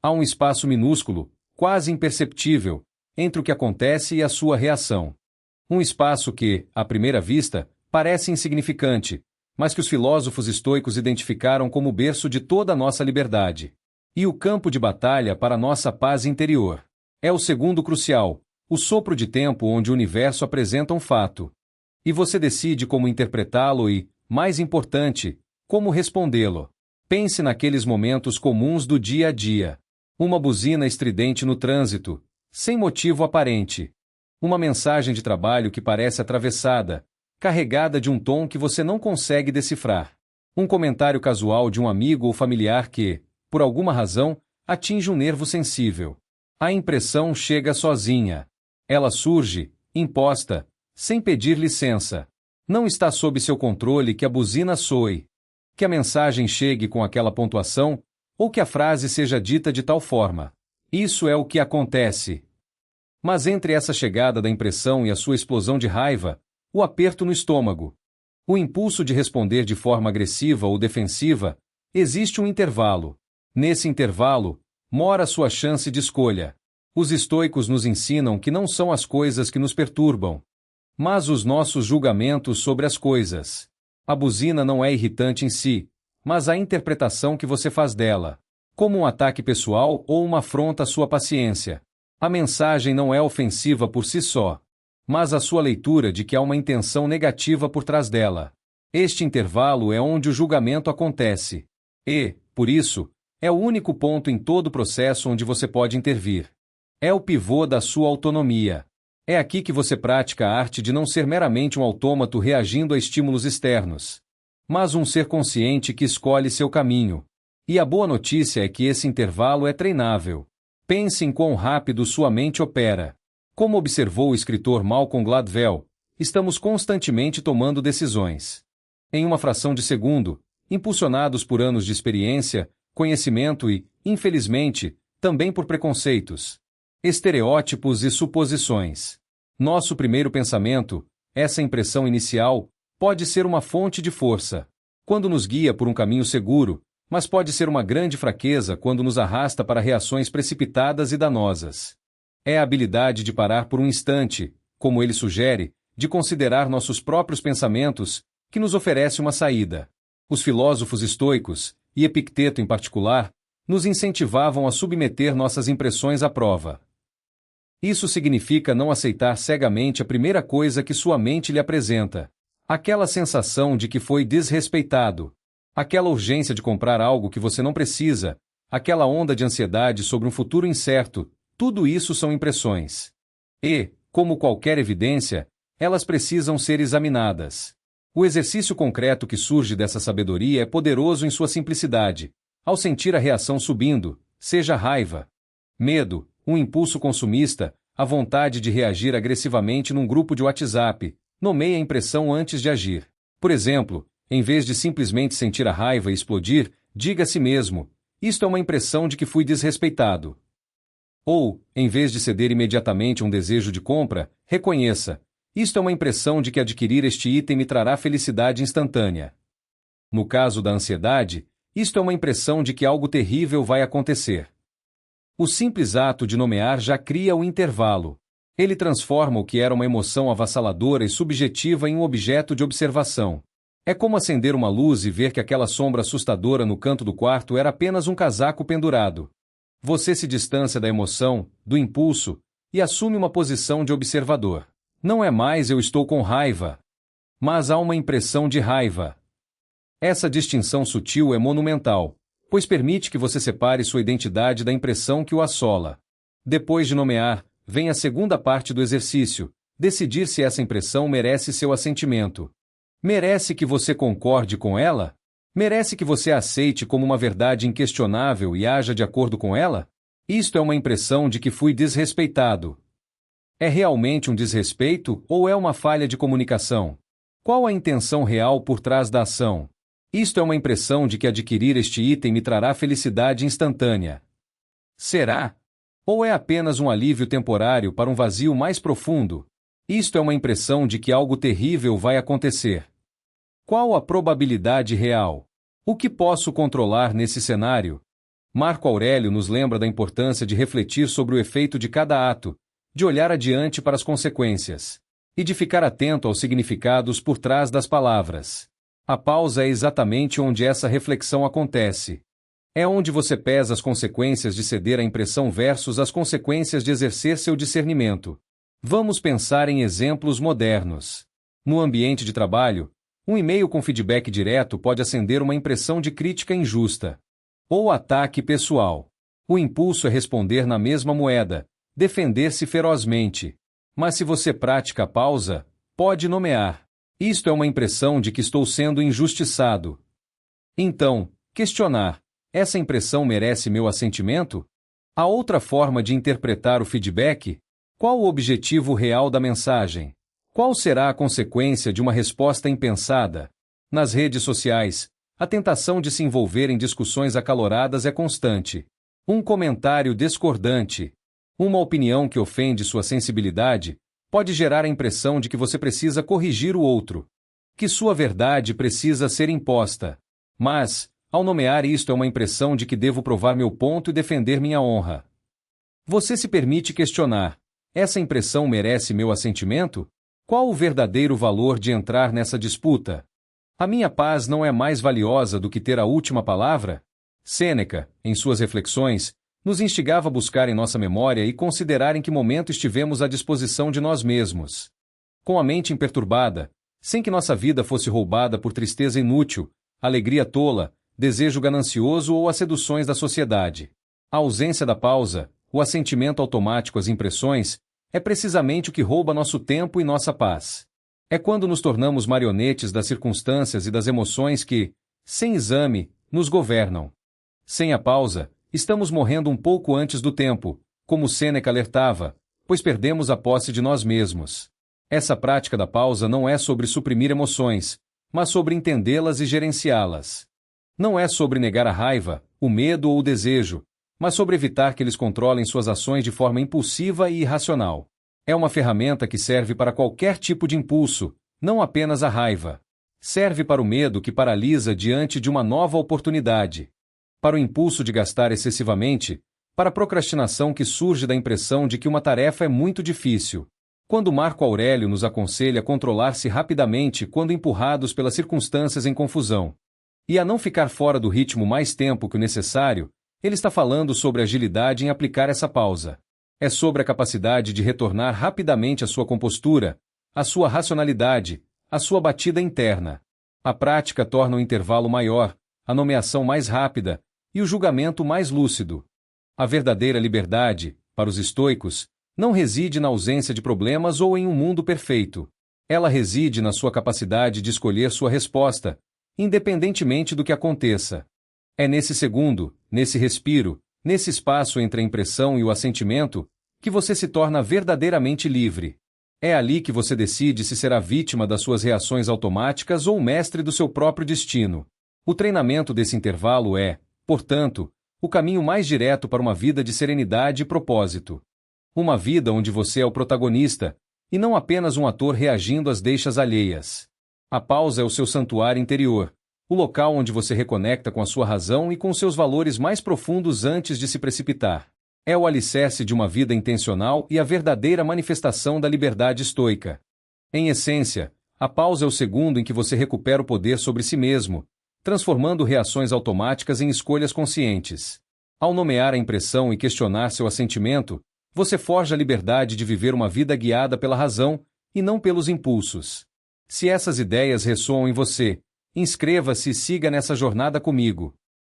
Há um espaço minúsculo, quase imperceptível, entre o que acontece e a sua reação. Um espaço que, à primeira vista, parece insignificante, mas que os filósofos estoicos identificaram como o berço de toda a nossa liberdade. E o campo de batalha para nossa paz interior. É o segundo crucial, o sopro de tempo onde o universo apresenta um fato. E você decide como interpretá-lo e, mais importante, como respondê-lo. Pense naqueles momentos comuns do dia a dia. Uma buzina estridente no trânsito, sem motivo aparente. Uma mensagem de trabalho que parece atravessada, carregada de um tom que você não consegue decifrar. Um comentário casual de um amigo ou familiar que, por alguma razão, atinge um nervo sensível. A impressão chega sozinha. Ela surge, imposta, sem pedir licença. Não está sob seu controle que a buzina soe, que a mensagem chegue com aquela pontuação, ou que a frase seja dita de tal forma. Isso é o que acontece. Mas entre essa chegada da impressão e a sua explosão de raiva, o aperto no estômago, o impulso de responder de forma agressiva ou defensiva, existe um intervalo. Nesse intervalo, mora sua chance de escolha. Os estoicos nos ensinam que não são as coisas que nos perturbam, mas os nossos julgamentos sobre as coisas. A buzina não é irritante em si, mas a interpretação que você faz dela, como um ataque pessoal ou uma afronta à sua paciência. A mensagem não é ofensiva por si só, mas a sua leitura de que há uma intenção negativa por trás dela. Este intervalo é onde o julgamento acontece. E, por isso, é o único ponto em todo o processo onde você pode intervir. É o pivô da sua autonomia. É aqui que você pratica a arte de não ser meramente um autômato reagindo a estímulos externos, mas um ser consciente que escolhe seu caminho. E a boa notícia é que esse intervalo é treinável. Pense em quão rápido sua mente opera. Como observou o escritor Malcolm Gladwell, estamos constantemente tomando decisões. Em uma fração de segundo, impulsionados por anos de experiência, conhecimento e, infelizmente, também por preconceitos, estereótipos e suposições. Nosso primeiro pensamento, essa impressão inicial, pode ser uma fonte de força, quando nos guia por um caminho seguro, mas pode ser uma grande fraqueza quando nos arrasta para reações precipitadas e danosas. É a habilidade de parar por um instante, como ele sugere, de considerar nossos próprios pensamentos, que nos oferece uma saída. Os filósofos estoicos, e Epicteto em particular, nos incentivavam a submeter nossas impressões à prova. Isso significa não aceitar cegamente a primeira coisa que sua mente lhe apresenta. Aquela sensação de que foi desrespeitado. Aquela urgência de comprar algo que você não precisa. Aquela onda de ansiedade sobre um futuro incerto. Tudo isso são impressões. E, como qualquer evidência, elas precisam ser examinadas. O exercício concreto que surge dessa sabedoria é poderoso em sua simplicidade. Ao sentir a reação subindo, seja raiva, medo, um impulso consumista, a vontade de reagir agressivamente num grupo de WhatsApp, nomeie a impressão antes de agir. Por exemplo, em vez de simplesmente sentir a raiva e explodir, diga a si mesmo: isto é uma impressão de que fui desrespeitado. Ou, em vez de ceder imediatamente a um desejo de compra, reconheça: isto é uma impressão de que adquirir este item me trará felicidade instantânea. No caso da ansiedade, isto é uma impressão de que algo terrível vai acontecer. O simples ato de nomear já cria o intervalo. Ele transforma o que era uma emoção avassaladora e subjetiva em um objeto de observação. É como acender uma luz e ver que aquela sombra assustadora no canto do quarto era apenas um casaco pendurado. Você se distancia da emoção, do impulso, e assume uma posição de observador. Não é mais eu estou com raiva, mas há uma impressão de raiva. Essa distinção sutil é monumental, pois permite que você separe sua identidade da impressão que o assola. Depois de nomear, vem a segunda parte do exercício: decidir se essa impressão merece seu assentimento. Merece que você concorde com ela? Merece que você a aceite como uma verdade inquestionável e haja de acordo com ela? Isto é uma impressão de que fui desrespeitado. É realmente um desrespeito ou é uma falha de comunicação? Qual a intenção real por trás da ação? Isto é uma impressão de que adquirir este item me trará felicidade instantânea. Será? Ou é apenas um alívio temporário para um vazio mais profundo? Isto é uma impressão de que algo terrível vai acontecer. Qual a probabilidade real? O que posso controlar nesse cenário? Marco Aurélio nos lembra da importância de refletir sobre o efeito de cada ato, de olhar adiante para as consequências, e de ficar atento aos significados por trás das palavras. A pausa é exatamente onde essa reflexão acontece. É onde você pesa as consequências de ceder à impressão versus as consequências de exercer seu discernimento. Vamos pensar em exemplos modernos. No ambiente de trabalho, um e-mail com feedback direto pode acender uma impressão de crítica injusta ou ataque pessoal. O impulso é responder na mesma moeda, defender-se ferozmente. Mas se você pratica a pausa, pode nomear: isto é uma impressão de que estou sendo injustiçado. Então, questionar: essa impressão merece meu assentimento? Há outra forma de interpretar o feedback? Qual o objetivo real da mensagem? Qual será a consequência de uma resposta impensada? Nas redes sociais, a tentação de se envolver em discussões acaloradas é constante. Um comentário discordante, uma opinião que ofende sua sensibilidade, pode gerar a impressão de que você precisa corrigir o outro, que sua verdade precisa ser imposta. Mas, ao nomear isto, é uma impressão de que devo provar meu ponto e defender minha honra. Você se permite questionar: essa impressão merece meu assentimento? Qual o verdadeiro valor de entrar nessa disputa? A minha paz não é mais valiosa do que ter a última palavra? Sêneca, em suas reflexões, nos instigava a buscar em nossa memória e considerar em que momento estivemos à disposição de nós mesmos. Com a mente imperturbada, sem que nossa vida fosse roubada por tristeza inútil, alegria tola, desejo ganancioso ou as seduções da sociedade. A ausência da pausa, o assentimento automático às impressões, é precisamente o que rouba nosso tempo e nossa paz. É quando nos tornamos marionetes das circunstâncias e das emoções que, sem exame, nos governam. Sem a pausa, estamos morrendo um pouco antes do tempo, como Sêneca alertava, pois perdemos a posse de nós mesmos. Essa prática da pausa não é sobre suprimir emoções, mas sobre entendê-las e gerenciá-las. Não é sobre negar a raiva, o medo ou o desejo, mas sobre evitar que eles controlem suas ações de forma impulsiva e irracional. É uma ferramenta que serve para qualquer tipo de impulso, não apenas a raiva. Serve para o medo que paralisa diante de uma nova oportunidade, para o impulso de gastar excessivamente, para a procrastinação que surge da impressão de que uma tarefa é muito difícil. Quando Marco Aurélio nos aconselha a controlar-se rapidamente quando empurrados pelas circunstâncias em confusão, e a não ficar fora do ritmo mais tempo que o necessário, ele está falando sobre agilidade em aplicar essa pausa. É sobre a capacidade de retornar rapidamente à sua compostura, à sua racionalidade, à sua batida interna. A prática torna o intervalo maior, a nomeação mais rápida e o julgamento mais lúcido. A verdadeira liberdade, para os estoicos, não reside na ausência de problemas ou em um mundo perfeito. Ela reside na sua capacidade de escolher sua resposta, independentemente do que aconteça. É nesse segundo, nesse respiro, nesse espaço entre a impressão e o assentimento, que você se torna verdadeiramente livre. É ali que você decide se será vítima das suas reações automáticas ou mestre do seu próprio destino. O treinamento desse intervalo é, portanto, o caminho mais direto para uma vida de serenidade e propósito. Uma vida onde você é o protagonista, e não apenas um ator reagindo às deixas alheias. A pausa é o seu santuário interior, o local onde você reconecta com a sua razão e com seus valores mais profundos antes de se precipitar. É o alicerce de uma vida intencional e a verdadeira manifestação da liberdade estoica. Em essência, a pausa é o segundo em que você recupera o poder sobre si mesmo, transformando reações automáticas em escolhas conscientes. Ao nomear a impressão e questionar seu assentimento, você forja a liberdade de viver uma vida guiada pela razão e não pelos impulsos. Se essas ideias ressoam em você, inscreva-se e siga nessa jornada comigo.